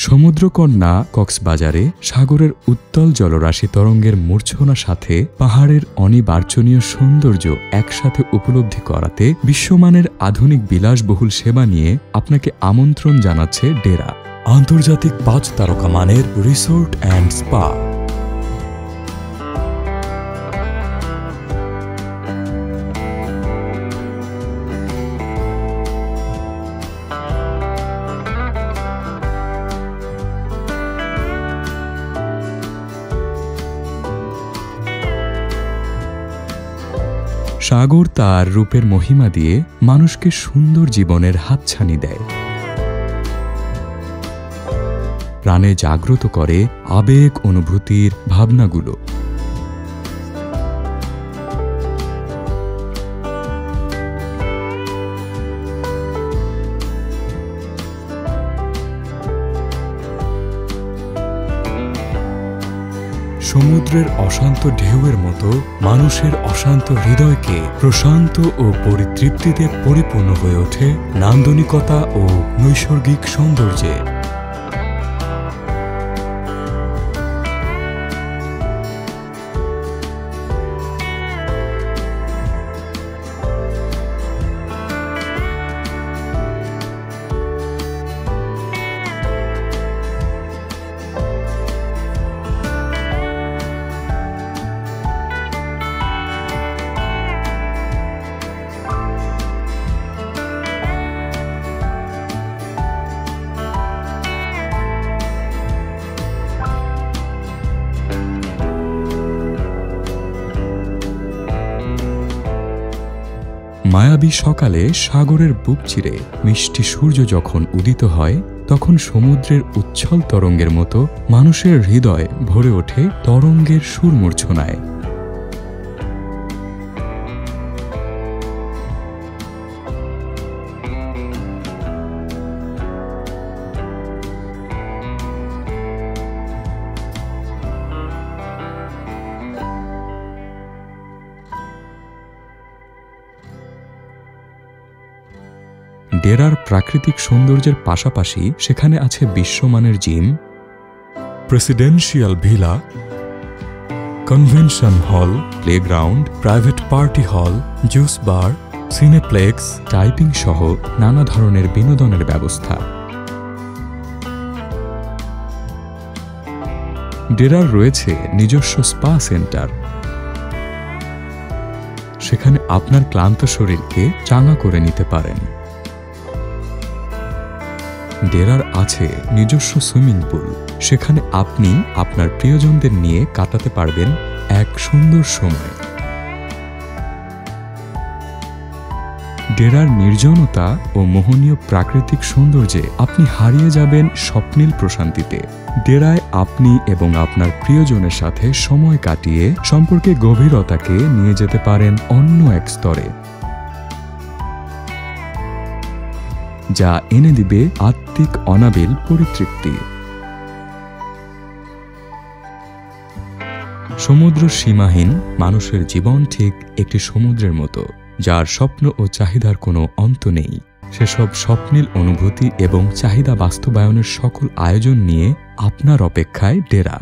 সমুদ্রকন্যা কক্সবাজারে সাগরের উত্তাল জলরাশি তরঙ্গের মূর্ছনার সাথে পাহাড়ের অনিবার্চনীয় সৌন্দর্য একসাথে উপলব্ধি করাতে বিশ্বমানের আধুনিক বিলাসবহুল সেবা নিয়ে আপনাকে আমন্ত্রণ জানাচ্ছে ডেরা, আন্তর্জাতিক 5 তারকা মানের রিসোর্ট অ্যান্ড স্পা। সাগর তার রূপের মহিমা দিয়ে মানুষকে সুন্দর জীবনের হাতছানি দেয়, প্রাণে জাগ্রত করে আবেগ অনুভূতির ভাবনাগুলো। সমুদ্রের অশান্ত ঢেউয়ের মতো মানুষের অশান্ত হৃদয়কে প্রশান্ত ও পরিতৃপ্তিতে পরিপূর্ণ হয়ে ওঠে নান্দনিকতা ও নৈসর্গিক সৌন্দর্যে। মায়াবী সকালে সাগরের বুক চিরে মিষ্টি সূর্য যখন উদিত হয়, তখন সমুদ্রের উচ্ছল তরঙ্গের মতো মানুষের হৃদয় ভরে ওঠে তরঙ্গের সুরমূর্ছনায়। ডেরার প্রাকৃতিক সৌন্দর্যের পাশাপাশি সেখানে আছে বিশ্বমানের gym, presidential villa, convention hall, playground, private party হল, জুস বার, সিনেপ্লেক্স, টাইপিং সহ নানা ধরনের বিনোদনের ব্যবস্থা। ডেরার রয়েছে নিজস্ব স্পা সেন্টার, সেখানে আপনার ক্লান্ত শরীরকে চাঙ্গা করে নিতে পারেন। ডেরার আছে নিজস্ব সুইমিং পুল, সেখানে আপনি আপনার প্রিয়জনদের নিয়ে কাটাতে পারবেন এক সুন্দর সময়। ডেরার নির্জনতা ও মোহনীয় প্রাকৃতিক সৌন্দর্যে আপনি হারিয়ে যাবেন স্বপ্নীল প্রশান্তিতে। ডেরায় আপনি এবং আপনার প্রিয়জনের সাথে সময় কাটিয়ে সম্পর্কে গভীরতাকে নিয়ে যেতে পারেন অন্য এক স্তরে, যা এনে দিবে আত্মিক অনাবিল পরিতৃপ্তি। সমুদ্র সীমাহীন, মানুষের জীবন ঠিক একটি সমুদ্রের মতো, যার স্বপ্ন ও চাহিদার কোনো অন্ত নেই। সেসব স্বপ্নীল অনুভূতি এবং চাহিদা বাস্তবায়নের সকল আয়োজন নিয়ে আপনার অপেক্ষায় ডেরা।